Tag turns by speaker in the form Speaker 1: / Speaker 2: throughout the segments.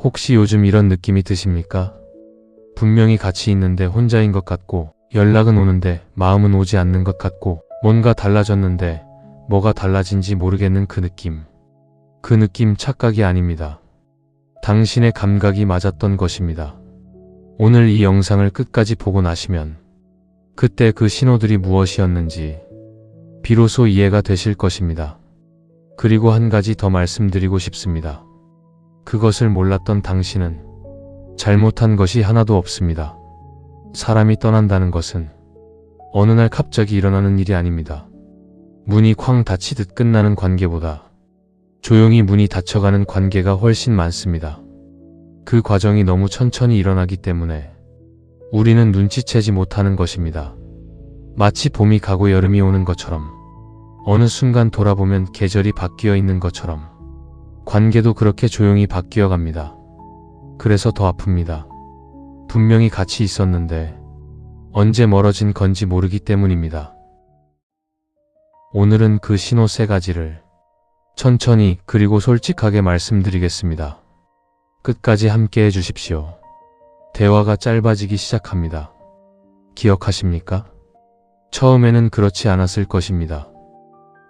Speaker 1: 혹시 요즘 이런 느낌이 드십니까? 분명히 같이 있는데 혼자인 것 같고, 연락은 오는데 마음은 오지 않는 것 같고, 뭔가 달라졌는데 뭐가 달라진지 모르겠는 그 느낌. 그 느낌 착각이 아닙니다. 당신의 감각이 맞았던 것입니다. 오늘 이 영상을 끝까지 보고 나시면 그때 그 신호들이 무엇이었는지 비로소 이해가 되실 것입니다. 그리고 한 가지 더 말씀드리고 싶습니다. 그것을 몰랐던 당신은 잘못한 것이 하나도 없습니다. 사람이 떠난다는 것은 어느 날 갑자기 일어나는 일이 아닙니다. 문이 쾅 닫히듯 끝나는 관계보다 조용히 문이 닫혀가는 관계가 훨씬 많습니다. 그 과정이 너무 천천히 일어나기 때문에 우리는 눈치채지 못하는 것입니다. 마치 봄이 가고 여름이 오는 것처럼, 어느 순간 돌아보면 계절이 바뀌어 있는 것처럼 관계도 그렇게 조용히 바뀌어 갑니다. 그래서 더 아픕니다. 분명히 같이 있었는데 언제 멀어진 건지 모르기 때문입니다. 오늘은 그 신호 3가지를 천천히 그리고 솔직하게 말씀드리겠습니다. 끝까지 함께 해주십시오. 대화가 짧아지기 시작합니다. 기억하십니까? 처음에는 그렇지 않았을 것입니다.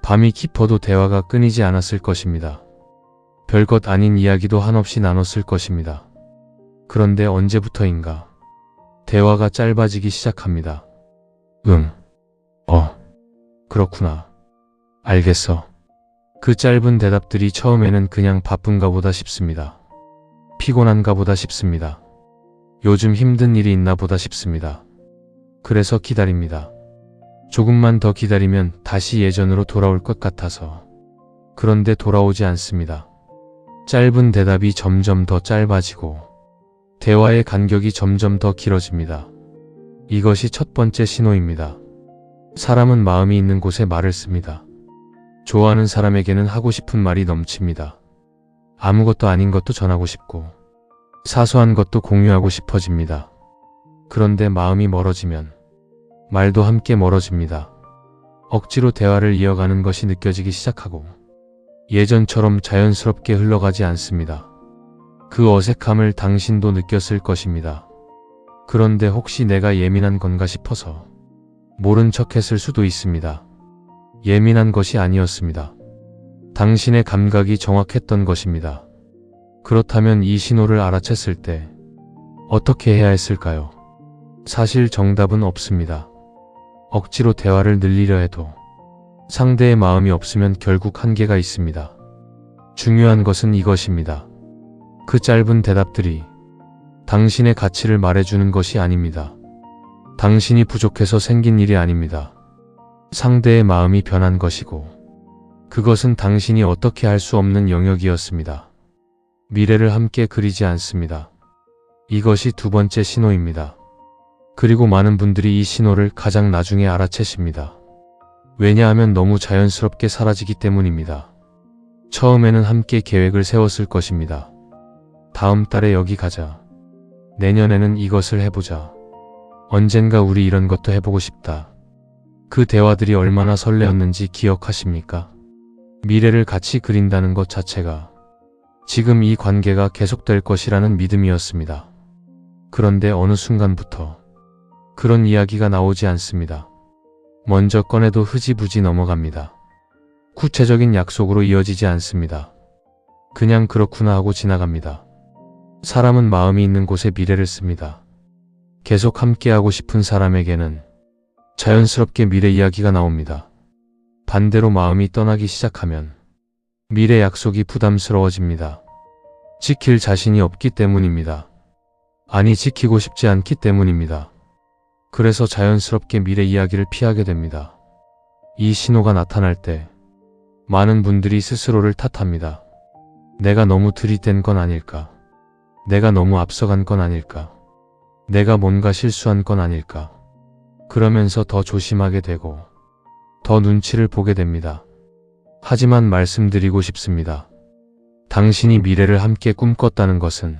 Speaker 1: 밤이 깊어도 대화가 끊이지 않았을 것입니다. 별것 아닌 이야기도 한없이 나눴을 것입니다. 그런데 언제부터인가 대화가 짧아지기 시작합니다. 그렇구나. 알겠어. 그 짧은 대답들이 처음에는 그냥 바쁜가 보다 싶습니다. 피곤한가 보다 싶습니다. 요즘 힘든 일이 있나 보다 싶습니다. 그래서 기다립니다. 조금만 더 기다리면 다시 예전으로 돌아올 것 같아서. 그런데 돌아오지 않습니다. 짧은 대답이 점점 더 짧아지고 대화의 간격이 점점 더 길어집니다. 이것이 첫 번째 신호입니다. 사람은 마음이 있는 곳에 말을 씁니다. 좋아하는 사람에게는 하고 싶은 말이 넘칩니다. 아무것도 아닌 것도 전하고 싶고 사소한 것도 공유하고 싶어집니다. 그런데 마음이 멀어지면 말도 함께 멀어집니다. 억지로 대화를 이어가는 것이 느껴지기 시작하고 예전처럼 자연스럽게 흘러가지 않습니다. 그 어색함을 당신도 느꼈을 것입니다. 그런데 혹시 내가 예민한 건가 싶어서 모른 척했을 수도 있습니다. 예민한 것이 아니었습니다. 당신의 감각이 정확했던 것입니다. 그렇다면 이 신호를 알아챘을 때 어떻게 해야 했을까요? 사실 정답은 없습니다. 억지로 대화를 늘리려 해도 상대의 마음이 없으면 결국 한계가 있습니다. 중요한 것은 이것입니다. 그 짧은 대답들이 당신의 가치를 말해주는 것이 아닙니다. 당신이 부족해서 생긴 일이 아닙니다. 상대의 마음이 변한 것이고 그것은 당신이 어떻게 할 수 없는 영역이었습니다. 미래를 함께 그리지 않습니다. 이것이 두 번째 신호입니다. 그리고 많은 분들이 이 신호를 가장 나중에 알아채십니다. 왜냐하면 너무 자연스럽게 사라지기 때문입니다. 처음에는 함께 계획을 세웠을 것입니다. 다음 달에 여기 가자. 내년에는 이것을 해보자. 언젠가 우리 이런 것도 해보고 싶다. 그 대화들이 얼마나 설레었는지 기억하십니까? 미래를 같이 그린다는 것 자체가 지금 이 관계가 계속될 것이라는 믿음이었습니다. 그런데 어느 순간부터 그런 이야기가 나오지 않습니다. 먼저 꺼내도 흐지부지 넘어갑니다. 구체적인 약속으로 이어지지 않습니다. 그냥 그렇구나 하고 지나갑니다. 사람은 마음이 있는 곳에 미래를 씁니다. 계속 함께하고 싶은 사람에게는 자연스럽게 미래 이야기가 나옵니다. 반대로 마음이 떠나기 시작하면 미래 약속이 부담스러워집니다. 지킬 자신이 없기 때문입니다. 아니, 지키고 싶지 않기 때문입니다. 그래서 자연스럽게 미래 이야기를 피하게 됩니다. 이 신호가 나타날 때 많은 분들이 스스로를 탓합니다. 내가 너무 들이댄 건 아닐까? 내가 너무 앞서간 건 아닐까? 내가 뭔가 실수한 건 아닐까? 그러면서 더 조심하게 되고 더 눈치를 보게 됩니다. 하지만 말씀드리고 싶습니다. 당신이 미래를 함께 꿈꿨다는 것은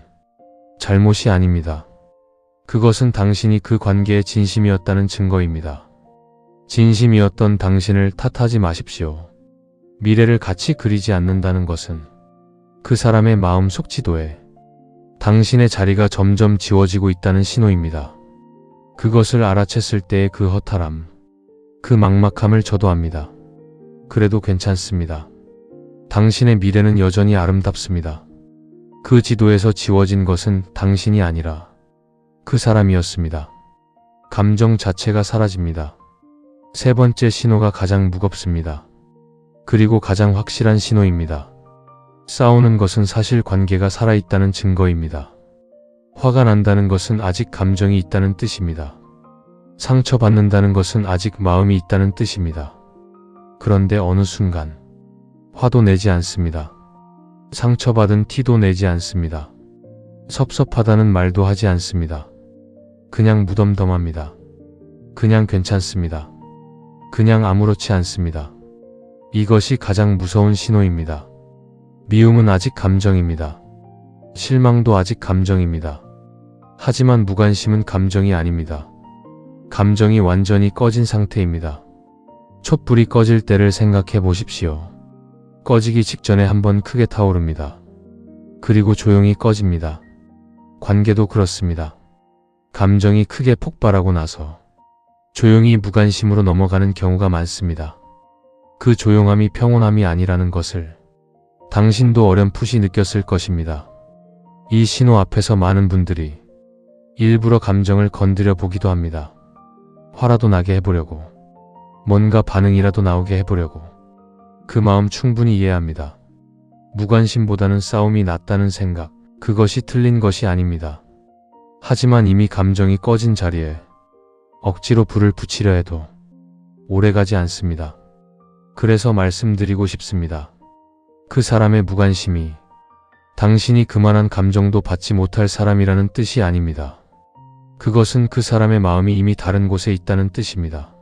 Speaker 1: 잘못이 아닙니다. 그것은 당신이 그 관계에 진심이었다는 증거입니다. 진심이었던 당신을 탓하지 마십시오. 미래를 같이 그리지 않는다는 것은 그 사람의 마음속 지도에 당신의 자리가 점점 지워지고 있다는 신호입니다. 그것을 알아챘을 때의 그 허탈함, 그 막막함을 저도 압니다. 그래도 괜찮습니다. 당신의 미래는 여전히 아름답습니다. 그 지도에서 지워진 것은 당신이 아니라 그 사람이었습니다. 감정 자체가 사라집니다. 세 번째 신호가 가장 무겁습니다. 그리고 가장 확실한 신호입니다. 싸우는 것은 사실 관계가 살아있다는 증거입니다. 화가 난다는 것은 아직 감정이 있다는 뜻입니다. 상처받는다는 것은 아직 마음이 있다는 뜻입니다. 그런데 어느 순간 화도 내지 않습니다. 상처받은 티도 내지 않습니다. 섭섭하다는 말도 하지 않습니다. 그냥 무덤덤합니다. 그냥 괜찮습니다. 그냥 아무렇지 않습니다. 이것이 가장 무서운 신호입니다. 미움은 아직 감정입니다. 실망도 아직 감정입니다. 하지만 무관심은 감정이 아닙니다. 감정이 완전히 꺼진 상태입니다. 촛불이 꺼질 때를 생각해 보십시오. 꺼지기 직전에 한번 크게 타오릅니다. 그리고 조용히 꺼집니다. 관계도 그렇습니다. 감정이 크게 폭발하고 나서 조용히 무관심으로 넘어가는 경우가 많습니다. 그 조용함이 평온함이 아니라는 것을 당신도 어렴풋이 느꼈을 것입니다. 이 신호 앞에서 많은 분들이 일부러 감정을 건드려 보기도 합니다. 화라도 나게 해보려고, 뭔가 반응이라도 나오게 해보려고. 그 마음 충분히 이해합니다. 무관심보다는 싸움이 낫다는 생각, 그것이 틀린 것이 아닙니다. 하지만 이미 감정이 꺼진 자리에 억지로 불을 붙이려 해도 오래가지 않습니다. 그래서 말씀드리고 싶습니다. 그 사람의 무관심이 당신이 그만한 감정도 받지 못할 사람이라는 뜻이 아닙니다. 그것은 그 사람의 마음이 이미 다른 곳에 있다는 뜻입니다.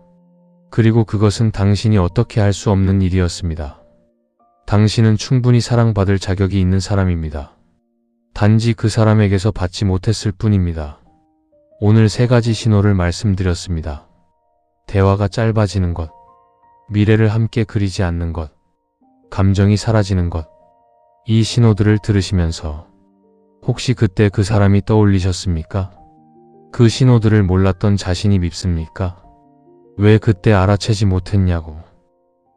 Speaker 1: 그리고 그것은 당신이 어떻게 할 수 없는 일이었습니다. 당신은 충분히 사랑받을 자격이 있는 사람입니다. 단지 그 사람에게서 받지 못했을 뿐입니다. 오늘 세 가지 신호를 말씀드렸습니다. 대화가 짧아지는 것, 미래를 함께 그리지 않는 것, 감정이 사라지는 것. 이 신호들을 들으시면서 혹시 그때 그 사람이 떠올리셨습니까? 그 신호들을 몰랐던 자신이 밉습니까? 왜 그때 알아채지 못했냐고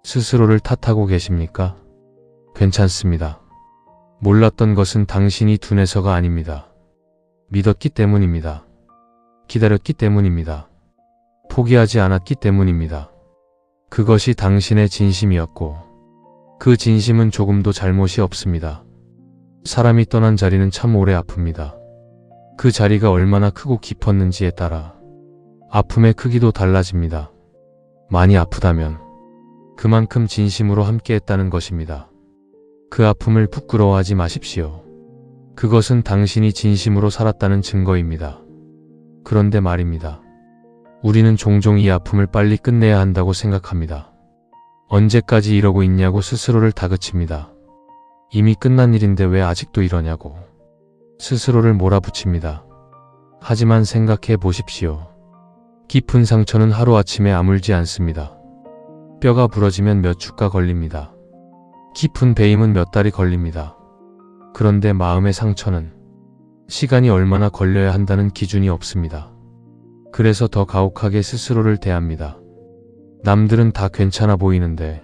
Speaker 1: 스스로를 탓하고 계십니까? 괜찮습니다. 몰랐던 것은 당신이 둔해서가 아닙니다. 믿었기 때문입니다. 기다렸기 때문입니다. 포기하지 않았기 때문입니다. 그것이 당신의 진심이었고 그 진심은 조금도 잘못이 없습니다. 사람이 떠난 자리는 참 오래 아픕니다. 그 자리가 얼마나 크고 깊었는지에 따라 아픔의 크기도 달라집니다. 많이 아프다면 그만큼 진심으로 함께했다는 것입니다. 그 아픔을 부끄러워하지 마십시오. 그것은 당신이 진심으로 살았다는 증거입니다. 그런데 말입니다. 우리는 종종 이 아픔을 빨리 끝내야 한다고 생각합니다. 언제까지 이러고 있냐고 스스로를 다그칩니다. 이미 끝난 일인데 왜 아직도 이러냐고 스스로를 몰아붙입니다. 하지만 생각해 보십시오. 깊은 상처는 하루아침에 아물지 않습니다. 뼈가 부러지면 몇 주가 걸립니다. 깊은 배임은 몇 달이 걸립니다. 그런데 마음의 상처는 시간이 얼마나 걸려야 한다는 기준이 없습니다. 그래서 더 가혹하게 스스로를 대합니다. 남들은 다 괜찮아 보이는데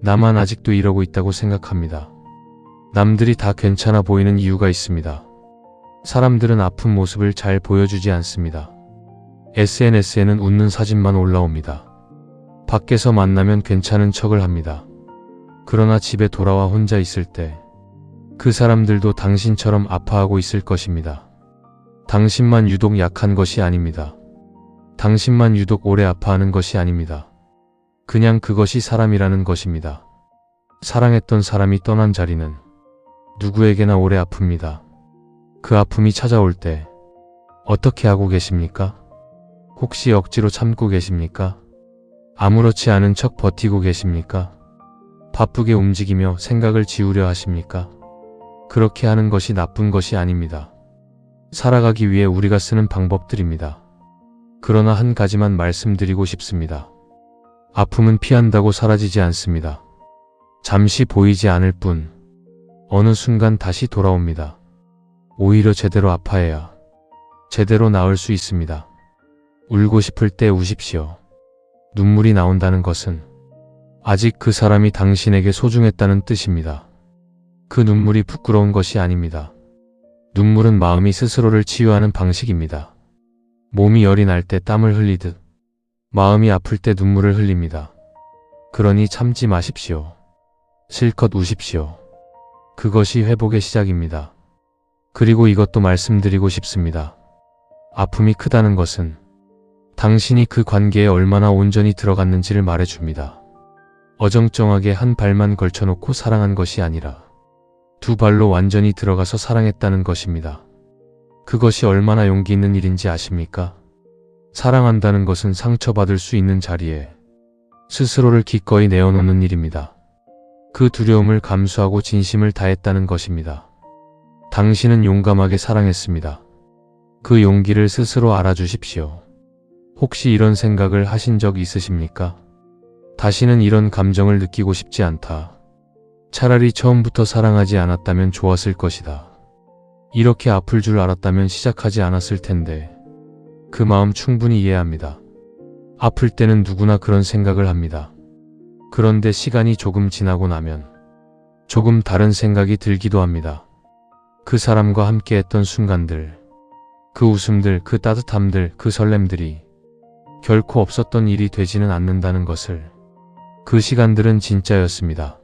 Speaker 1: 나만 아직도 이러고 있다고 생각합니다. 남들이 다 괜찮아 보이는 이유가 있습니다. 사람들은 아픈 모습을 잘 보여주지 않습니다. SNS에는 웃는 사진만 올라옵니다. 밖에서 만나면 괜찮은 척을 합니다. 그러나 집에 돌아와 혼자 있을 때 그 사람들도 당신처럼 아파하고 있을 것입니다. 당신만 유독 약한 것이 아닙니다. 당신만 유독 오래 아파하는 것이 아닙니다. 그냥 그것이 사람이라는 것입니다. 사랑했던 사람이 떠난 자리는 누구에게나 오래 아픕니다. 그 아픔이 찾아올 때 어떻게 하고 계십니까? 혹시 억지로 참고 계십니까? 아무렇지 않은 척 버티고 계십니까? 바쁘게 움직이며 생각을 지우려 하십니까? 그렇게 하는 것이 나쁜 것이 아닙니다. 살아가기 위해 우리가 쓰는 방법들입니다. 그러나 한 가지만 말씀드리고 싶습니다. 아픔은 피한다고 사라지지 않습니다. 잠시 보이지 않을 뿐 어느 순간 다시 돌아옵니다. 오히려 제대로 아파해야 제대로 나을 수 있습니다. 울고 싶을 때 우십시오. 눈물이 나온다는 것은 아직 그 사람이 당신에게 소중했다는 뜻입니다. 그 눈물이 부끄러운 것이 아닙니다. 눈물은 마음이 스스로를 치유하는 방식입니다. 몸이 열이 날 때 땀을 흘리듯 마음이 아플 때 눈물을 흘립니다. 그러니 참지 마십시오. 실컷 우십시오. 그것이 회복의 시작입니다. 그리고 이것도 말씀드리고 싶습니다. 아픔이 크다는 것은 당신이 그 관계에 얼마나 온전히 들어갔는지를 말해줍니다. 어정쩡하게 한 발만 걸쳐놓고 사랑한 것이 아니라 두 발로 완전히 들어가서 사랑했다는 것입니다. 그것이 얼마나 용기 있는 일인지 아십니까? 사랑한다는 것은 상처받을 수 있는 자리에 스스로를 기꺼이 내어놓는 일입니다. 그 두려움을 감수하고 진심을 다했다는 것입니다. 당신은 용감하게 사랑했습니다. 그 용기를 스스로 알아주십시오. 혹시 이런 생각을 하신 적 있으십니까? 다시는 이런 감정을 느끼고 싶지 않다. 차라리 처음부터 사랑하지 않았다면 좋았을 것이다. 이렇게 아플 줄 알았다면 시작하지 않았을 텐데. 그 마음 충분히 이해합니다. 아플 때는 누구나 그런 생각을 합니다. 그런데 시간이 조금 지나고 나면 조금 다른 생각이 들기도 합니다. 그 사람과 함께 했던 순간들, 그 웃음들, 그 따뜻함들, 그 설렘들이 결코 없었던 일이 되지는 않는다는 것을. 그 시간들은 진짜였습니다.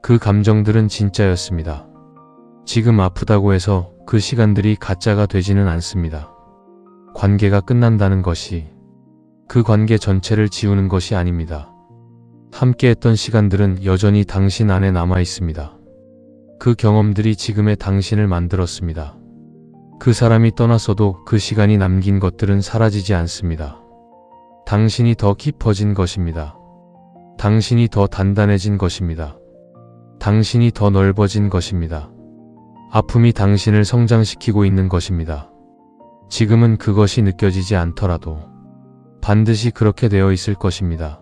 Speaker 1: 그 감정들은 진짜였습니다. 지금 아프다고 해서 그 시간들이 가짜가 되지는 않습니다. 관계가 끝난다는 것이 그 관계 전체를 지우는 것이 아닙니다. 함께했던 시간들은 여전히 당신 안에 남아 있습니다. 그 경험들이 지금의 당신을 만들었습니다. 그 사람이 떠났어도 그 시간이 남긴 것들은 사라지지 않습니다. 당신이 더 깊어진 것입니다. 당신이 더 단단해진 것입니다. 당신이 더 넓어진 것입니다. 아픔이 당신을 성장시키고 있는 것입니다. 지금은 그것이 느껴지지 않더라도 반드시 그렇게 되어 있을 것입니다.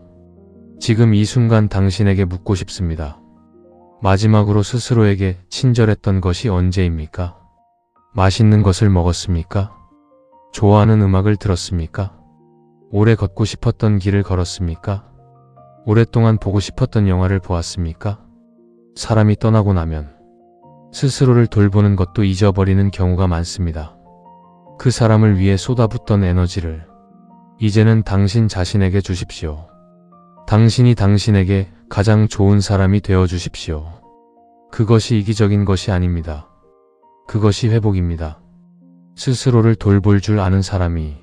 Speaker 1: 지금 이 순간 당신에게 묻고 싶습니다. 마지막으로 스스로에게 친절했던 것이 언제입니까? 맛있는 것을 먹었습니까? 좋아하는 음악을 들었습니까? 오래 걷고 싶었던 길을 걸었습니까? 오랫동안 보고 싶었던 영화를 보았습니까? 사람이 떠나고 나면 스스로를 돌보는 것도 잊어버리는 경우가 많습니다. 그 사람을 위해 쏟아붓던 에너지를 이제는 당신 자신에게 주십시오. 당신이 당신에게 가장 좋은 사람이 되어 주십시오. 그것이 이기적인 것이 아닙니다. 그것이 회복입니다. 스스로를 돌볼 줄 아는 사람이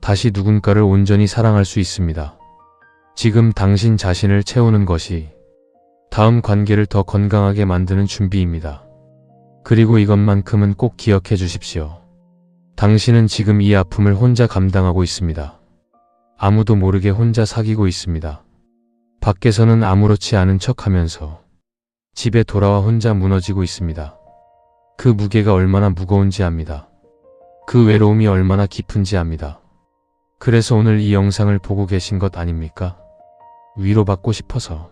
Speaker 1: 다시 누군가를 온전히 사랑할 수 있습니다. 지금 당신 자신을 채우는 것이 다음 관계를 더 건강하게 만드는 준비입니다. 그리고 이것만큼은 꼭 기억해 주십시오. 당신은 지금 이 아픔을 혼자 감당하고 있습니다. 아무도 모르게 혼자 사귀고 있습니다. 밖에서는 아무렇지 않은 척하면서 집에 돌아와 혼자 무너지고 있습니다. 그 무게가 얼마나 무거운지 압니다. 그 외로움이 얼마나 깊은지 압니다. 그래서 오늘 이 영상을 보고 계신 것 아닙니까? 위로받고 싶어서,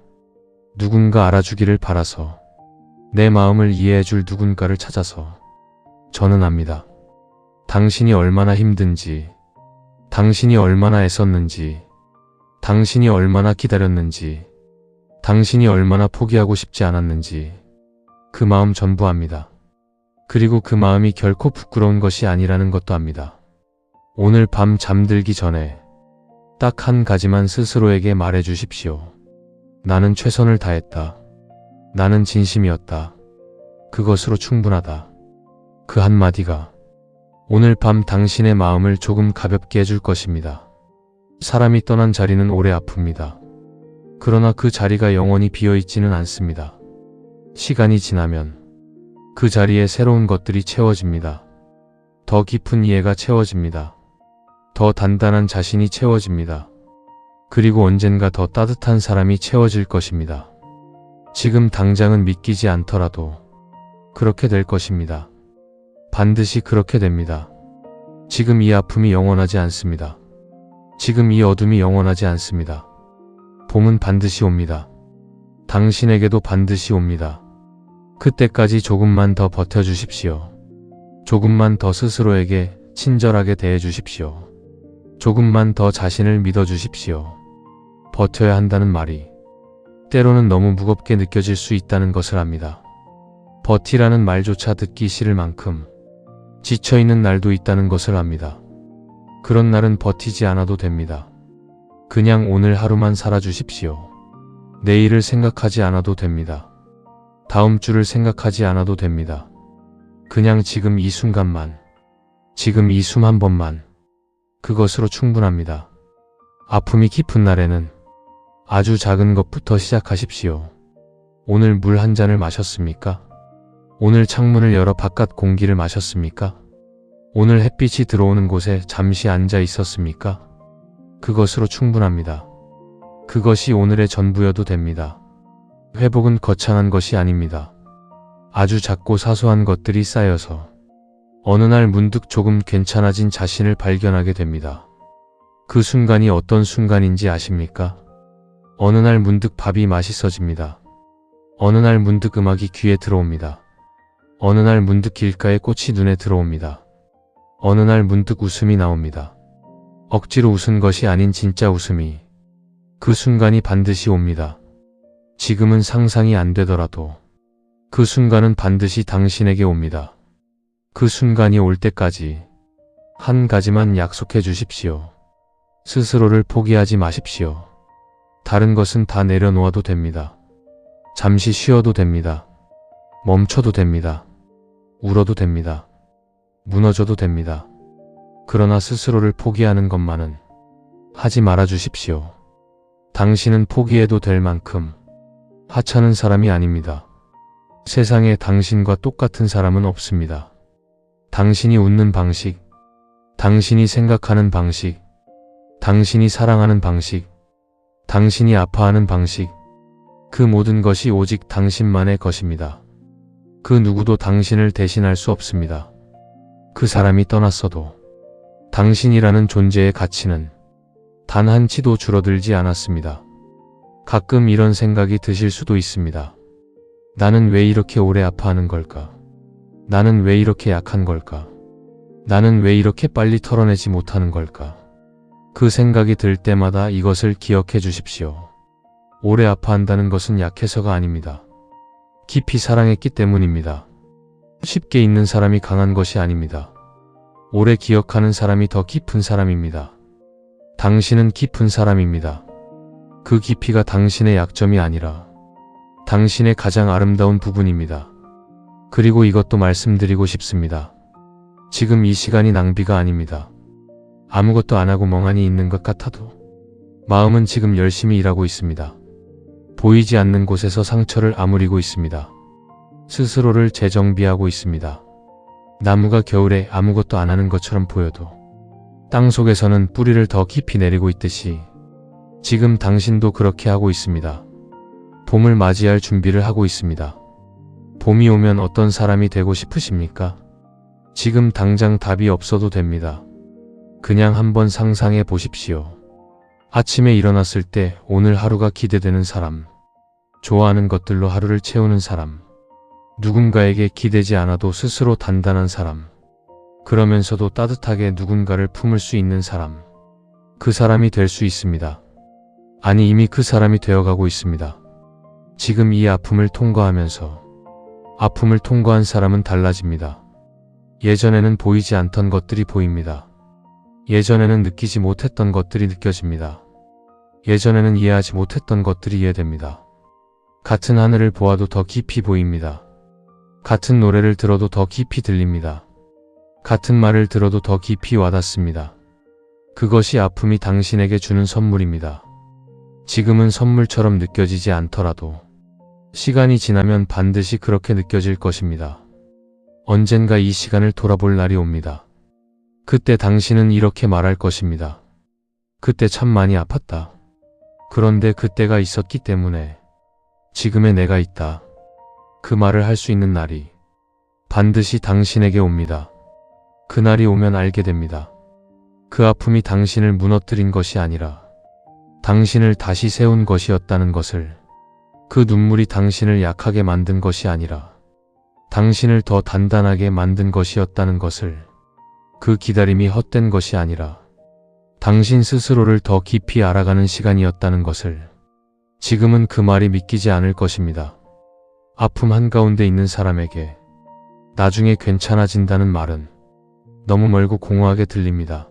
Speaker 1: 누군가 알아주기를 바라서, 내 마음을 이해해줄 누군가를 찾아서. 저는 압니다. 당신이 얼마나 힘든지, 당신이 얼마나 애썼는지, 당신이 얼마나 기다렸는지, 당신이 얼마나 포기하고 싶지 않았는지 그 마음 전부 압니다. 그리고 그 마음이 결코 부끄러운 것이 아니라는 것도 압니다. 오늘 밤 잠들기 전에 딱 한 가지만 스스로에게 말해 주십시오. 나는 최선을 다했다. 나는 진심이었다. 그것으로 충분하다. 그 한마디가 오늘 밤 당신의 마음을 조금 가볍게 해줄 것입니다. 사람이 떠난 자리는 오래 아픕니다. 그러나 그 자리가 영원히 비어있지는 않습니다. 시간이 지나면 그 자리에 새로운 것들이 채워집니다. 더 깊은 이해가 채워집니다. 더 단단한 자신이 채워집니다. 그리고 언젠가 더 따뜻한 사람이 채워질 것입니다. 지금 당장은 믿기지 않더라도 그렇게 될 것입니다. 반드시 그렇게 됩니다. 지금 이 아픔이 영원하지 않습니다. 지금 이 어둠이 영원하지 않습니다. 봄은 반드시 옵니다. 당신에게도 반드시 옵니다. 그때까지 조금만 더 버텨주십시오. 조금만 더 스스로에게 친절하게 대해 주십시오. 조금만 더 자신을 믿어 주십시오. 버텨야 한다는 말이 때로는 너무 무겁게 느껴질 수 있다는 것을 압니다. 버티라는 말조차 듣기 싫을 만큼 지쳐있는 날도 있다는 것을 압니다. 그런 날은 버티지 않아도 됩니다. 그냥 오늘 하루만 살아주십시오. 내일을 생각하지 않아도 됩니다. 다음 주를 생각하지 않아도 됩니다. 그냥 지금 이 순간만, 지금 이 숨 한 번만, 그것으로 충분합니다. 아픔이 깊은 날에는 아주 작은 것부터 시작하십시오. 오늘 물 한 잔을 마셨습니까? 오늘 창문을 열어 바깥 공기를 마셨습니까? 오늘 햇빛이 들어오는 곳에 잠시 앉아 있었습니까? 그것으로 충분합니다. 그것이 오늘의 전부여도 됩니다. 회복은 거창한 것이 아닙니다. 아주 작고 사소한 것들이 쌓여서 어느 날 문득 조금 괜찮아진 자신을 발견하게 됩니다. 그 순간이 어떤 순간인지 아십니까? 어느 날 문득 밥이 맛있어집니다. 어느 날 문득 음악이 귀에 들어옵니다. 어느 날 문득 길가에 꽃이 눈에 들어옵니다. 어느 날 문득 웃음이 나옵니다. 억지로 웃은 것이 아닌 진짜 웃음이 그 순간이 반드시 옵니다. 지금은 상상이 안 되더라도 그 순간은 반드시 당신에게 옵니다. 그 순간이 올 때까지 한 가지만 약속해 주십시오. 스스로를 포기하지 마십시오. 다른 것은 다 내려놓아도 됩니다. 잠시 쉬어도 됩니다. 멈춰도 됩니다. 울어도 됩니다. 무너져도 됩니다. 그러나 스스로를 포기하는 것만은 하지 말아 주십시오. 당신은 포기해도 될 만큼 하찮은 사람이 아닙니다. 세상에 당신과 똑같은 사람은 없습니다. 당신이 웃는 방식, 당신이 생각하는 방식, 당신이 사랑하는 방식, 당신이 아파하는 방식, 그 모든 것이 오직 당신만의 것입니다. 그 누구도 당신을 대신할 수 없습니다. 그 사람이 떠났어도 당신이라는 존재의 가치는 단 한치도 줄어들지 않았습니다. 가끔 이런 생각이 드실 수도 있습니다. 나는 왜 이렇게 오래 아파하는 걸까? 나는 왜 이렇게 약한 걸까? 나는 왜 이렇게 빨리 털어내지 못하는 걸까? 그 생각이 들 때마다 이것을 기억해 주십시오. 오래 아파한다는 것은 약해서가 아닙니다. 깊이 사랑했기 때문입니다. 쉽게 잊는 사람이 강한 것이 아닙니다. 오래 기억하는 사람이 더 깊은 사람입니다. 당신은 깊은 사람입니다. 그 깊이가 당신의 약점이 아니라 당신의 가장 아름다운 부분입니다. 그리고 이것도 말씀드리고 싶습니다. 지금 이 시간이 낭비가 아닙니다. 아무것도 안 하고 멍하니 있는 것 같아도 마음은 지금 열심히 일하고 있습니다. 보이지 않는 곳에서 상처를 아무리고 있습니다. 스스로를 재정비하고 있습니다. 나무가 겨울에 아무것도 안 하는 것처럼 보여도 땅속에서는 뿌리를 더 깊이 내리고 있듯이 지금 당신도 그렇게 하고 있습니다. 봄을 맞이할 준비를 하고 있습니다. 봄이 오면 어떤 사람이 되고 싶으십니까? 지금 당장 답이 없어도 됩니다. 그냥 한번 상상해 보십시오. 아침에 일어났을 때 오늘 하루가 기대되는 사람, 좋아하는 것들로 하루를 채우는 사람, 누군가에게 기대지 않아도 스스로 단단한 사람, 그러면서도 따뜻하게 누군가를 품을 수 있는 사람, 그 사람이 될 수 있습니다. 아니, 이미 그 사람이 되어가고 있습니다. 지금 이 아픔을 통과하면서 아픔을 통과한 사람은 달라집니다. 예전에는 보이지 않던 것들이 보입니다. 예전에는 느끼지 못했던 것들이 느껴집니다. 예전에는 이해하지 못했던 것들이 이해됩니다. 같은 하늘을 보아도 더 깊이 보입니다. 같은 노래를 들어도 더 깊이 들립니다. 같은 말을 들어도 더 깊이 와닿습니다. 그것이 아픔이 당신에게 주는 선물입니다. 지금은 선물처럼 느껴지지 않더라도 시간이 지나면 반드시 그렇게 느껴질 것입니다. 언젠가 이 시간을 돌아볼 날이 옵니다. 그때 당신은 이렇게 말할 것입니다. 그때 참 많이 아팠다. 그런데 그때가 있었기 때문에 지금의 내가 있다. 그 말을 할 수 있는 날이 반드시 당신에게 옵니다. 그날이 오면 알게 됩니다. 그 아픔이 당신을 무너뜨린 것이 아니라 당신을 다시 세운 것이었다는 것을, 그 눈물이 당신을 약하게 만든 것이 아니라 당신을 더 단단하게 만든 것이었다는 것을, 그 기다림이 헛된 것이 아니라 당신 스스로를 더 깊이 알아가는 시간이었다는 것을 지금은 그 말이 믿기지 않을 것입니다. 아픔 한가운데 있는 사람에게 나중에 괜찮아진다는 말은 너무 멀고 공허하게 들립니다.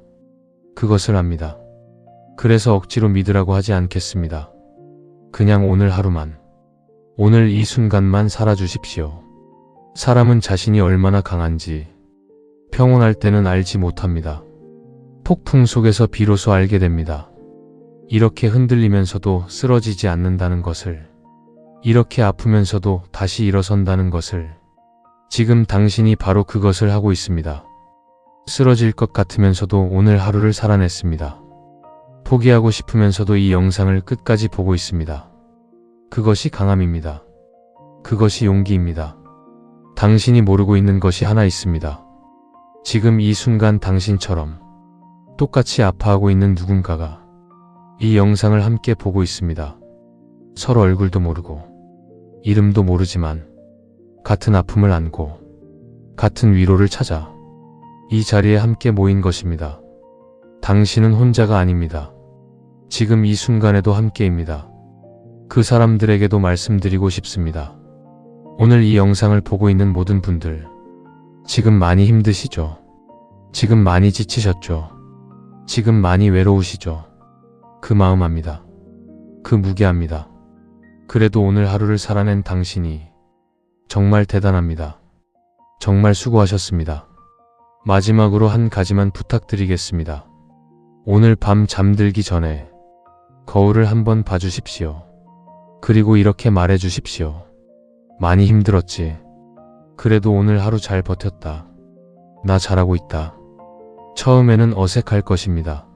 Speaker 1: 그것을 압니다. 그래서 억지로 믿으라고 하지 않겠습니다. 그냥 오늘 하루만, 오늘 이 순간만 살아주십시오. 사람은 자신이 얼마나 강한지 평온할 때는 알지 못합니다. 폭풍 속에서 비로소 알게 됩니다. 이렇게 흔들리면서도 쓰러지지 않는다는 것을, 이렇게 아프면서도 다시 일어선다는 것을. 지금 당신이 바로 그것을 하고 있습니다. 쓰러질 것 같으면서도 오늘 하루를 살아냈습니다. 포기하고 싶으면서도 이 영상을 끝까지 보고 있습니다. 그것이 강함입니다. 그것이 용기입니다. 당신이 모르고 있는 것이 하나 있습니다. 지금 이 순간 당신처럼 똑같이 아파하고 있는 누군가가 이 영상을 함께 보고 있습니다. 서로 얼굴도 모르고 이름도 모르지만 같은 아픔을 안고 같은 위로를 찾아 이 자리에 함께 모인 것입니다. 당신은 혼자가 아닙니다. 지금 이 순간에도 함께입니다. 그 사람들에게도 말씀드리고 싶습니다. 오늘 이 영상을 보고 있는 모든 분들, 지금 많이 힘드시죠? 지금 많이 지치셨죠? 지금 많이 외로우시죠? 그 마음 압니다. 그 무게합니다. 그래도 오늘 하루를 살아낸 당신이 정말 대단합니다. 정말 수고하셨습니다. 마지막으로 한 가지만 부탁드리겠습니다. 오늘 밤 잠들기 전에 거울을 한번 봐주십시오. 그리고 이렇게 말해주십시오. 많이 힘들었지. 그래도 오늘 하루 잘 버텼다. 나 잘하고 있다. 처음에는 어색할 것입니다.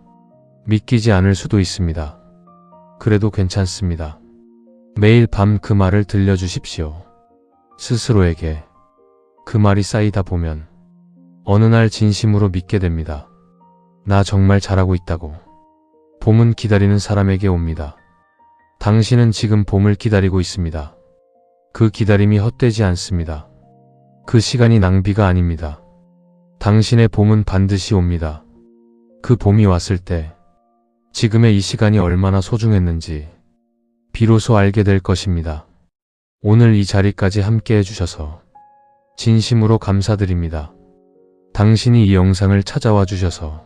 Speaker 1: 믿기지 않을 수도 있습니다. 그래도 괜찮습니다. 매일 밤 그 말을 들려주십시오. 스스로에게. 그 말이 쌓이다 보면 어느 날 진심으로 믿게 됩니다. 나 정말 잘하고 있다고. 봄은 기다리는 사람에게 옵니다. 당신은 지금 봄을 기다리고 있습니다. 그 기다림이 헛되지 않습니다. 그 시간이 낭비가 아닙니다. 당신의 봄은 반드시 옵니다. 그 봄이 왔을 때 지금의 이 시간이 얼마나 소중했는지 비로소 알게 될 것입니다. 오늘 이 자리까지 함께 해주셔서 진심으로 감사드립니다. 당신이 이 영상을 찾아와 주셔서,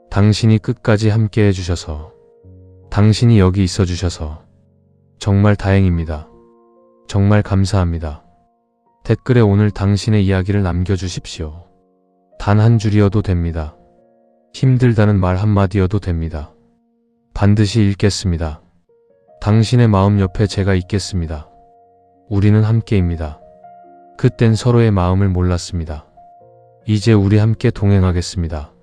Speaker 1: 당신이 끝까지 함께 해주셔서, 당신이 여기 있어 주셔서 정말 다행입니다. 정말 감사합니다. 댓글에 오늘 당신의 이야기를 남겨주십시오. 단 한 줄이어도 됩니다. 힘들다는 말 한마디여도 됩니다. 반드시 읽겠습니다. 당신의 마음 옆에 제가 있겠습니다. 우리는 함께입니다. 그땐 서로의 마음을 몰랐습니다. 이제 우리 함께 동행하겠습니다.